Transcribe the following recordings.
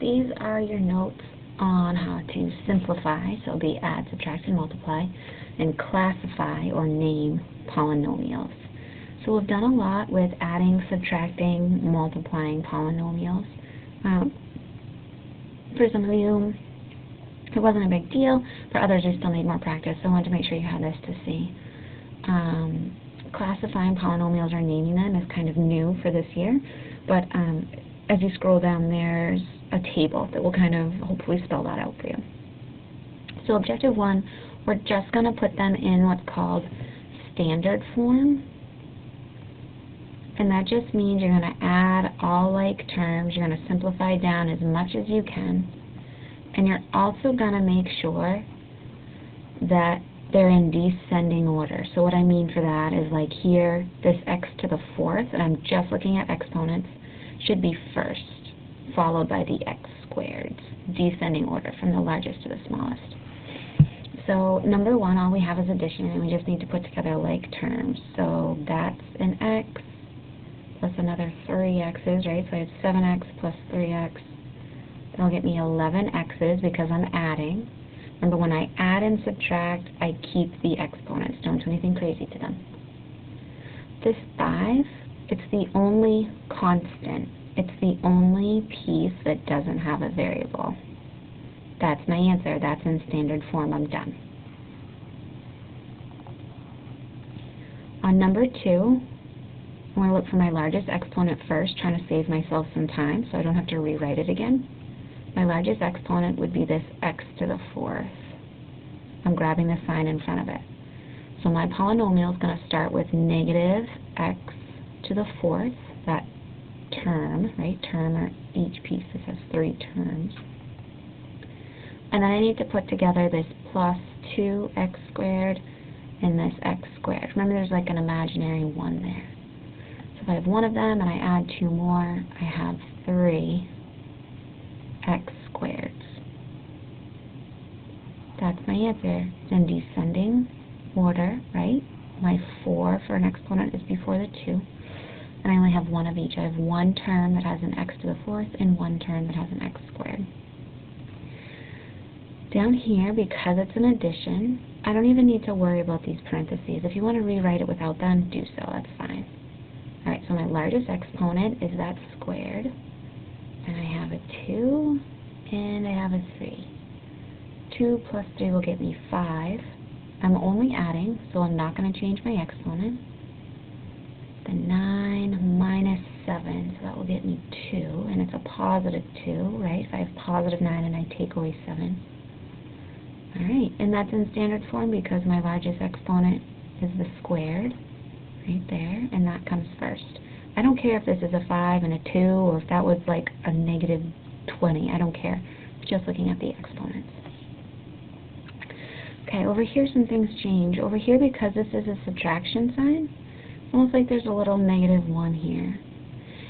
these are your notes on how to simplify, so it'll be add, subtract, and multiply, and classify or name polynomials. So we've done a lot with adding, subtracting, multiplying polynomials. For some of you, it wasn't a big deal. For others, you still need more practice, so I wanted to make sure you had this to see. Classifying polynomials or naming them is kind of new for this year, but as you scroll down, there's a table that will kind of hopefully spell that out for you. So objective 1, we're just going to put them in what's called standard form, and that just means you're going to add all like terms, you're going to simplify down as much as you can, and you're also going to make sure that they're in descending order. So what I mean for that is, like here, this x to the 4th, and I'm just looking at exponents, should be first, followed by the x squared, descending order from the largest to the smallest. So number 1, all we have is addition, and we just need to put together like terms. So that's an x plus another 3 x's, right? So I have 7x plus 3x. That'll get me 11 x's because I'm adding. Remember, when I add and subtract, I keep the exponents. Don't do anything crazy to them. This 5, it's the only constant. It's the only piece that doesn't have a variable. That's my answer. That's in standard form. I'm done. On number 2, I'm going to look for my largest exponent first, trying to save myself some time so I don't have to rewrite it again. My largest exponent would be this x to the 4th. I'm grabbing the sign in front of it. So my polynomial is going to start with negative x to the 4th, that term, right? Term, or each piece, this has 3 terms. And then I need to put together this plus 2x squared and this x squared. Remember, there's like an imaginary 1 there. So if I have one of them and I add 2 more, I have 3 x squareds. That's my answer. It's in descending order, right? My 4 for an exponent is before the 2. And I only have one of each. I have one term that has an x to the 4th and one term that has an x squared. Down here, because it's an addition, I don't even need to worry about these parentheses. If you want to rewrite it without them, do so. That's fine. Alright, so my largest exponent is that squared. And I have a 2, and I have a 3. 2 plus 3 will get me 5. I'm only adding, so I'm not going to change my exponent. The 9 minus 7, so that will get me 2, and it's a positive 2, right? If I have positive 9 and I take away 7. Alright, and that's in standard form because my largest exponent is the squared, right there, and that comes first. I don't care if this is a 5 and a 2, or if that was like a negative 20. I don't care. Just looking at the exponents. Okay, over here some things change. Over here, because this is a subtraction sign, it's almost like there's a little negative 1 here.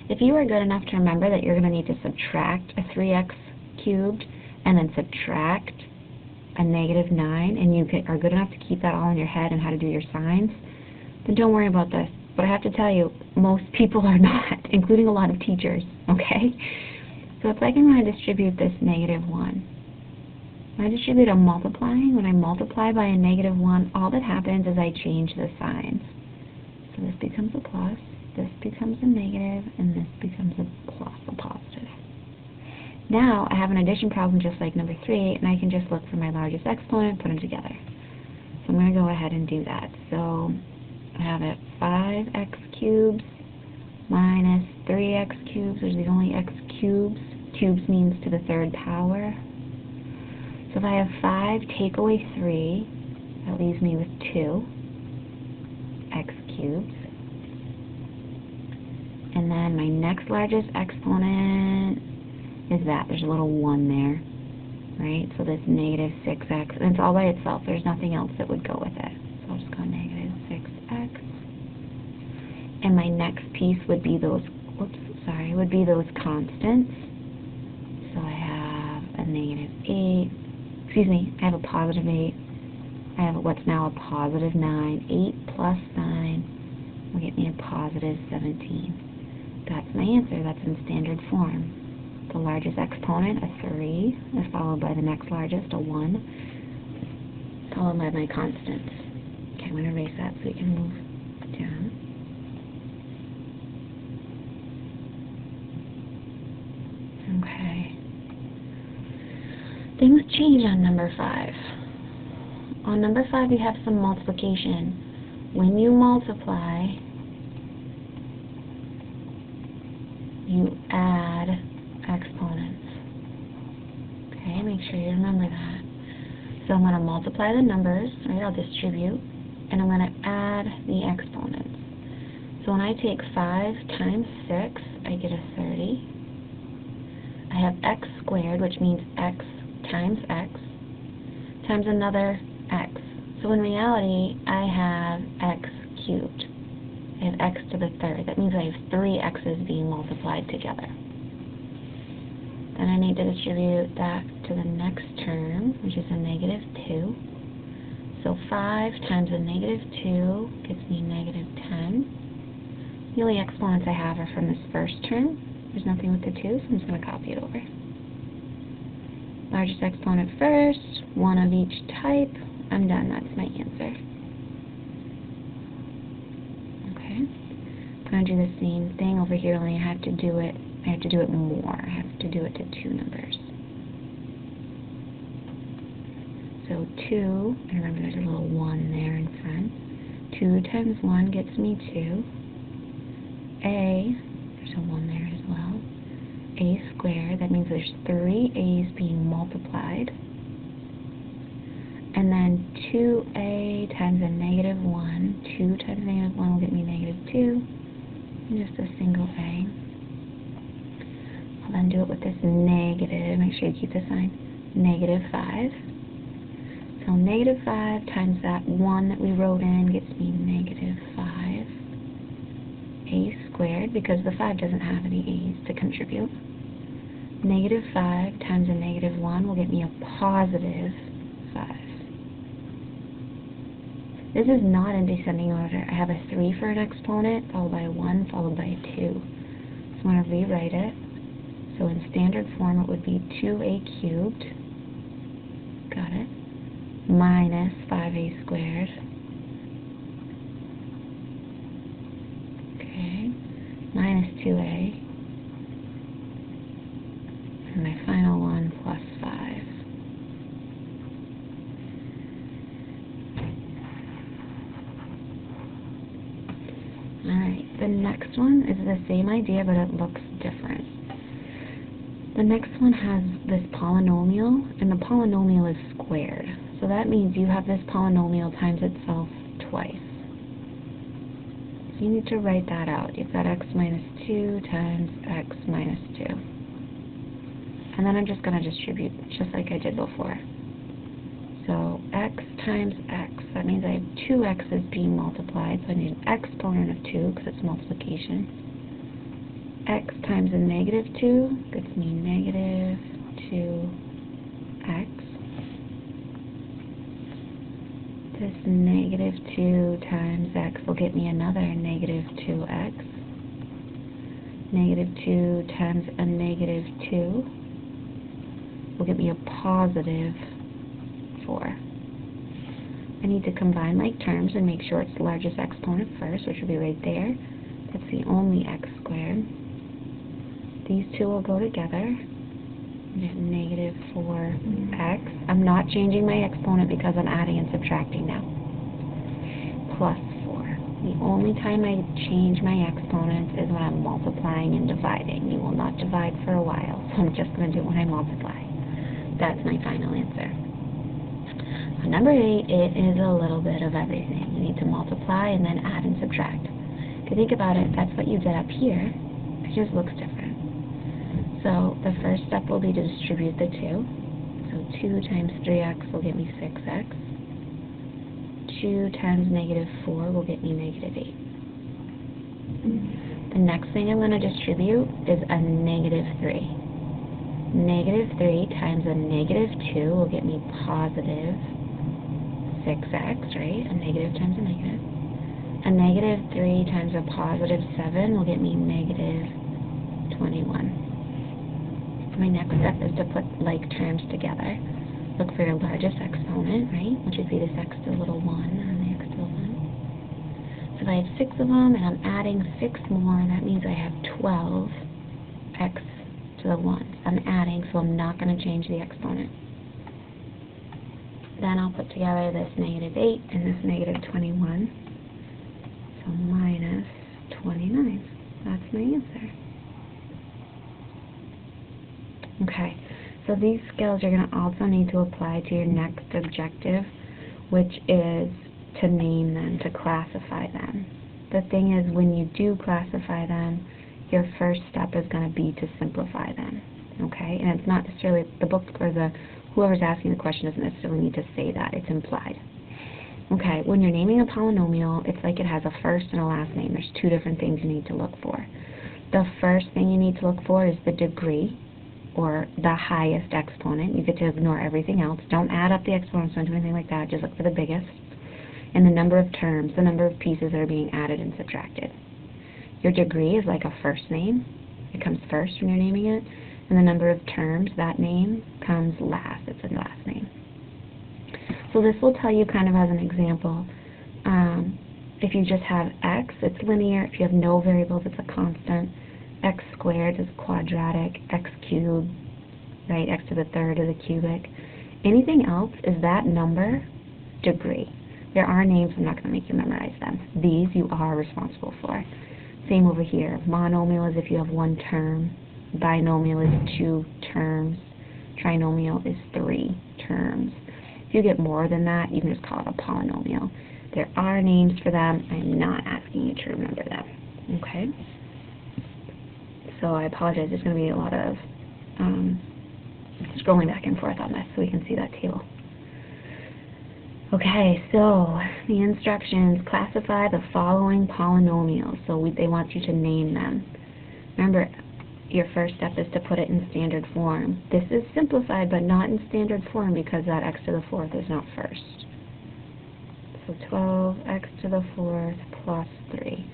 If you are good enough to remember that you're going to need to subtract a 3x cubed and then subtract a negative 9, and you are good enough to keep that all in your head and how to do your signs, then don't worry about this. But I have to tell you, most people are not, including a lot of teachers, okay? So it's like I'm going to distribute this negative 1. When I distribute a multiplying, when I multiply by a negative 1, all that happens is I change the signs. So this becomes a plus, this becomes a negative, and this becomes a plus, a positive. Now I have an addition problem just like number 3, and I can just look for my largest exponent and put them together. So I'm going to go ahead and do that. So I have it 5x cubes minus 3x cubes, which is only x cubes. Cubes means to the 3rd power. So if I have 5, take away 3, that leaves me with 2 x cubes. And then my next largest exponent is that. There's a little 1 there, right? So this negative 6x, and it's all by itself. There's nothing else that would go with it. So I'll just go negative 6x. And my next piece would be those, would be those constants. So I have a negative 8. Excuse me, I have a positive 8. I have what's now a positive 9. 8 plus 9 will get me a positive 17. That's my answer. That's in standard form. the largest exponent, a 3, is followed by the next largest, a 1, followed by my constants. Okay, I'm going to erase that so we can move down. Okay. Things change on number 5. On number 5 we have some multiplication. When you multiply, you add exponents. Okay, make sure you remember that. So I'm going to multiply the numbers, right? I'll distribute, and I'm going to add the exponents. So when I take 5 times 6, I get a 30. I have x squared, which means x times another x. So in reality, I have x cubed. I have x to the 3rd. That means I have 3 x's being multiplied together. Then I need to distribute that to the next term, which is a negative 2. So 5 times a negative 2 gets me negative 10. The only exponents I have are from this first term. There's nothing with the 2, so I'm just going to copy it over. Largest exponent first, 1 of each type. I'm done. That's my answer. Okay. I'm going to do the same thing over here, only I have to do it more. I have to do it to 2 numbers. So 2, and remember there's a little 1 there in front. 2 times 1 gets me 2. There's a 1 there as well. A squared, that means there's 3 a's being multiplied. And then 2a times a negative 1. 2 times negative 1 will get me negative 2. And just a single a. I'll then do it with this negative. Make sure you keep the sign. Negative 5. So negative 5 times that 1 that we wrote in gets me negative 5. A squared, because the 5 doesn't have any a's to contribute. Negative 5 times a negative 1 will get me a positive 5. This is not in descending order. I have a 3 for an exponent, followed by a 1, followed by a 2. So I'm going to rewrite it. So in standard form it would be 2a cubed, got it, minus 5a squared. Okay, minus 2a. And my final one, plus 5. Alright, the next one is the same idea, but it looks different. The next one has this polynomial, and the polynomial is squared. So that means you have this polynomial times itself twice. So you need to write that out. You've got x minus 2 times x minus 2. And then I'm just going to distribute just like I did before. So x times x, that means I have 2 x's being multiplied, so I need an exponent of 2 because it's multiplication. X times a negative 2 gets me negative 2x. This negative 2 times x will get me another negative 2x. Negative 2 times a negative 2 will get me a positive 4. I need to combine like terms and make sure it's the largest exponent first, which will be right there. That's the only x squared. These two will go together. Get negative 4x. I'm not changing my exponent because I'm adding and subtracting now. Plus 4. The only time I change my exponents is when I'm multiplying and dividing. You will not divide for a while, so I'm just going to do it when I multiply. That's my final answer. On number 8, it is a little bit of everything. You need to multiply and then add and subtract. If you think about it, that's what you did up here. It just looks different. So the first step will be to distribute the 2. So 2 times 3x will get me 6x. 2 times negative 4 will get me negative 8. The next thing I'm going to distribute is a negative 3. Negative 3 times a negative 2 will get me positive 6x, right? A negative times a negative. A negative 3 times a positive 7 will get me negative 21. my next step is to put like terms together. Look for your largest exponent, right, which would be this x to the little 1 on the x to the 1. So if I have 6 of them and I'm adding 6 more, that means I have 12 x to the 1. I'm adding, so I'm not going to change the exponent. Then I'll put together this negative 8 and this negative 21. So minus 29. That's my answer. Okay, so these skills you're going to also need to apply to your next objective, which is to name them, to classify them. The thing is, when you do classify them, your first step is going to be to simplify them. Okay, and it's not necessarily the book or whoever's asking the question doesn't necessarily need to say that. It's implied. Okay, when you're naming a polynomial, it's like it has a first and a last name. There's two different things you need to look for. The first thing you need to look for is the degree, or the highest exponent. You get to ignore everything else. Don't add up the exponents, don't do anything like that. Just look for the biggest. And the number of terms, the number of pieces that are being added and subtracted. Your degree is like a first name. It comes first when you're naming it. And the number of terms, that name, comes last. It's a last name. So this will tell you kind of as an example, if you just have x, it's linear. If you have no variables, it's a constant. X squared is quadratic. X cubed, right, x to the third is a cubic. Anything else is that number, degree. There are names, I'm not going to make you memorize them. These you are responsible for. Same over here. Monomial is if you have one term. Binomial is 2 terms. Trinomial is 3 terms. If you get more than that, you can just call it a polynomial. There are names for them. I'm not asking you to remember them. Okay? So I apologize. There's going to be a lot of scrolling back and forth on this so we can see that table. Okay, so the instructions: classify the following polynomials. So they want you to name them. Remember, your first step is to put it in standard form. This is simplified, but not in standard form because that x to the 4th is not first. So 12x to the 4th plus 3.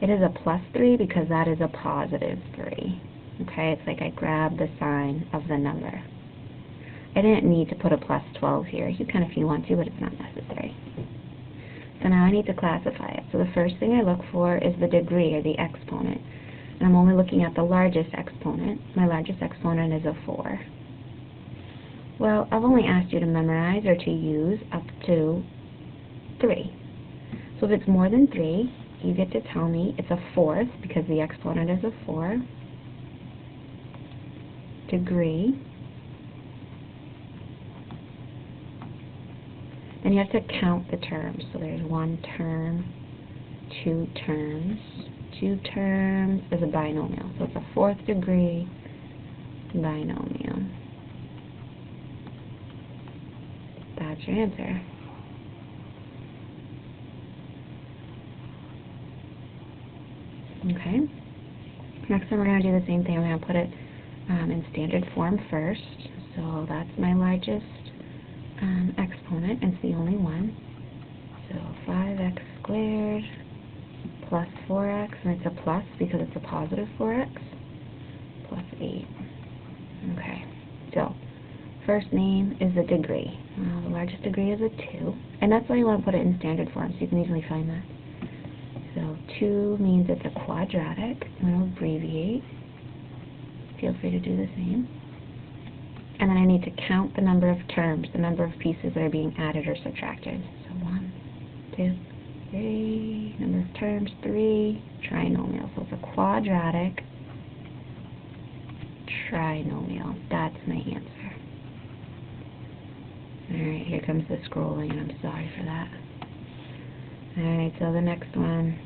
It is a plus 3 because that is a positive 3. Okay, it's like I grabbed the sign of the number. I didn't need to put a plus 12 here. You can if you want to, but it's not necessary. So now I need to classify it. So the first thing I look for is the degree, or the exponent. And I'm only looking at the largest exponent. My largest exponent is a 4. Well, I've only asked you to memorize or to use up to 3. So if it's more than 3, you get to tell me it's a 4th, because the exponent is a 4. Degree. Then you have to count the terms. So there's 1 term, 2 terms. 2 terms is a binomial. So it's a 4th degree binomial. That's your answer. Okay. Next time we're going to do the same thing. We're going to put it in standard form first. So that's my largest exponent. It's the only one. So 5x squared plus 4x, and it's a plus because it's a positive 4x, plus 8. Okay, so first name is the degree. The largest degree is a 2, and that's why you want to put it in standard form, so you can easily find that. So 2 means it's a quadratic. I'm going to abbreviate. Feel free to do the same. And then I need to count the number of terms, the number of pieces that are being added or subtracted. So 1, 2, 3, number of terms, 3, trinomial. So it's a quadratic trinomial. That's my answer. Alright, here comes the scrolling, and I'm sorry for that. Alright, so the next one.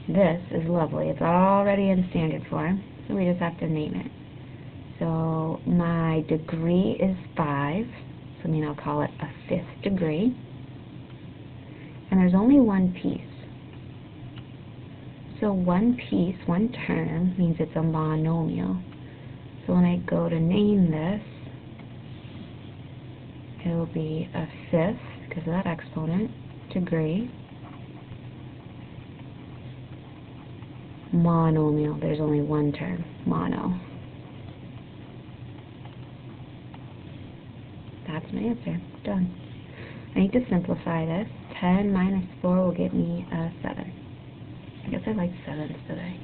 This is lovely. It's already in standard form, so we just have to name it. So my degree is 5, so I mean I'll call it a 5th degree. And there's only one piece. So one piece, one term, means it's a monomial. So when I go to name this, it will be a 5th, because of that exponent, degree, monomial. There's only one term, mono. That's my answer. Done. I need to simplify this. 10 minus 4 will get me a 7. I guess I like 7s today.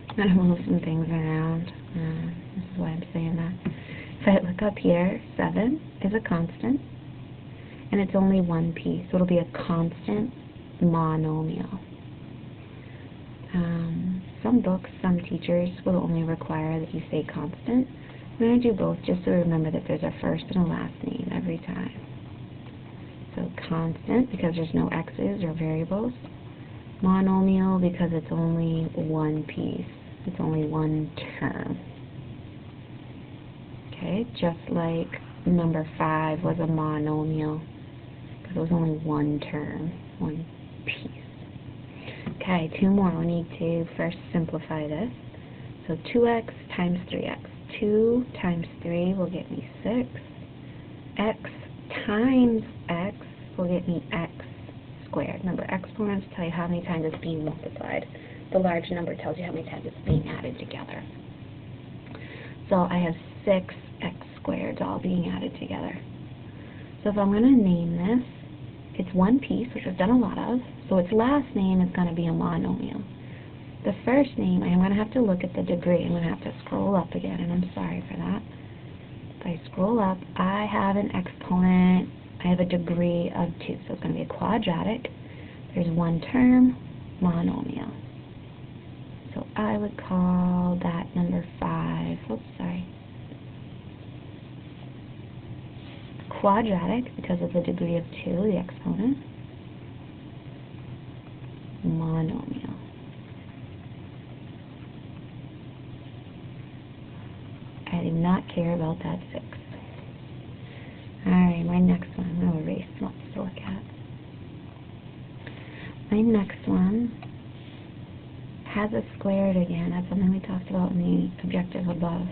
I'm going to move some things around. This is why I'm saying that. If I look up here, 7 is a constant, and it's only one piece, so it'll be a constant monomial. Some books, some teachers will only require that you say constant. I'm going to do both just so remember that there's a first and a last name every time. So constant because there's no x's or variables. Monomial because it's only one piece. It's only one term. Okay, just like number 5 was a monomial because it was only one term, one piece. Okay, 2 more. We need to first simplify this. So 2x times 3x. 2 times 3 will get me 6. X times x will get me x squared. Remember, exponents tell you how many times it's being multiplied. The large number tells you how many times it's being added together. So I have 6x squared all being added together. So if I'm going to name this, it's one piece, which I've done a lot of, so its last name is going to be a monomial. The first name, I'm going to have to look at the degree. I'm going to have to scroll up again, and I'm sorry for that. If I scroll up, I have an exponent, I have a degree of 2, so it's going to be a quadratic. There's one term, monomial. So I would call that number 5, oops, sorry, quadratic because of the degree of 2, the exponent, monomial. I do not care about that 6. Alright, my next one, I'm going to erase lots to look at. My next one has a squared again. That's something we talked about in the objective above.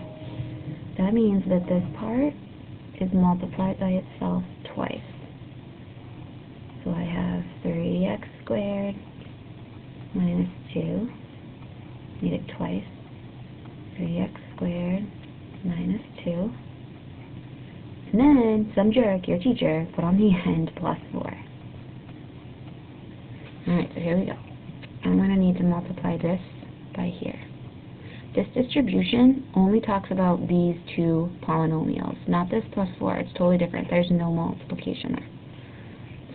That means that this part is multiplied by itself twice. So I have 3x squared minus 2. Need it twice. 3x squared minus 2. And then some jerk, your teacher, put on the end plus 4. Alright, so here we go. I'm going to need to multiply this by here. This distribution only talks about these two polynomials, not this plus 4. It's totally different. There's no multiplication there.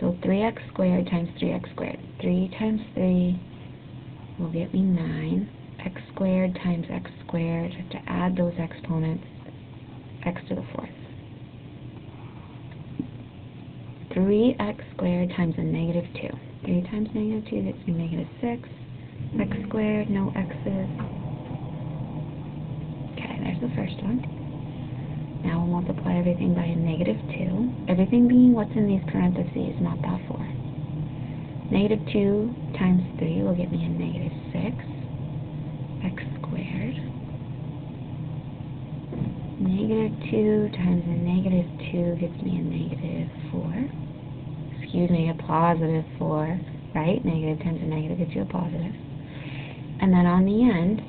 So 3x squared times 3x squared. 3 times 3 will get me 9. X squared times x squared. I have to add those exponents. X to the 4th. 3x squared times a negative 2. 3 times negative 2 gets me negative 6. X squared, no x's. Okay, there's the first one. Now we'll multiply everything by a negative 2. Everything being what's in these parentheses, not that 4. Negative 2 times 3 will get me a negative 6. X squared. Negative 2 times a negative 2 gets me a negative 4. Excuse me, a positive 4, right? Negative times a negative gets you a positive. And then on the end,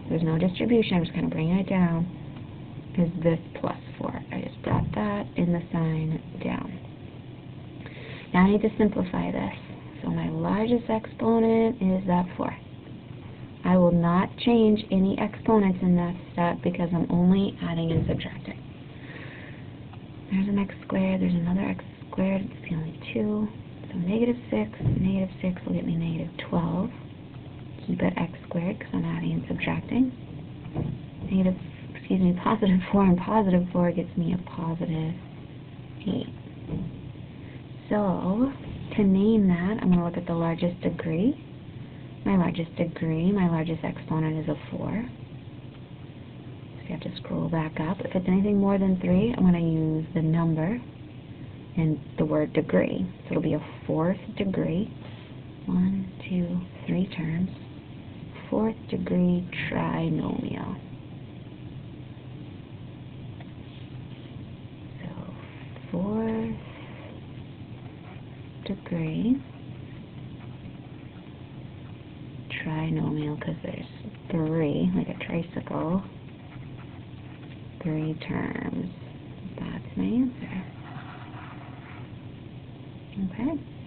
there's no distribution, I'm just kind of bringing it down, is this plus 4. I just brought that in the sign down. Now I need to simplify this. So my largest exponent is that 4. I will not change any exponents in that step because I'm only adding and subtracting. There's an x squared, there's another x squared, it's the only 2. So negative 6 will get me negative 12. Keep it x squared because I'm adding and subtracting. Positive 4 and positive 4 gets me a positive 8. So, to name that, I'm going to look at the largest degree. My largest exponent is a 4. So you have to scroll back up. If it's anything more than 3, I'm going to use the number and the word degree. So it'll be a 4th degree. 1, 2, 3 terms. 4th degree trinomial. So 4th degree trinomial because there's 3, like a tricycle. 3 terms. That's my answer. Okay.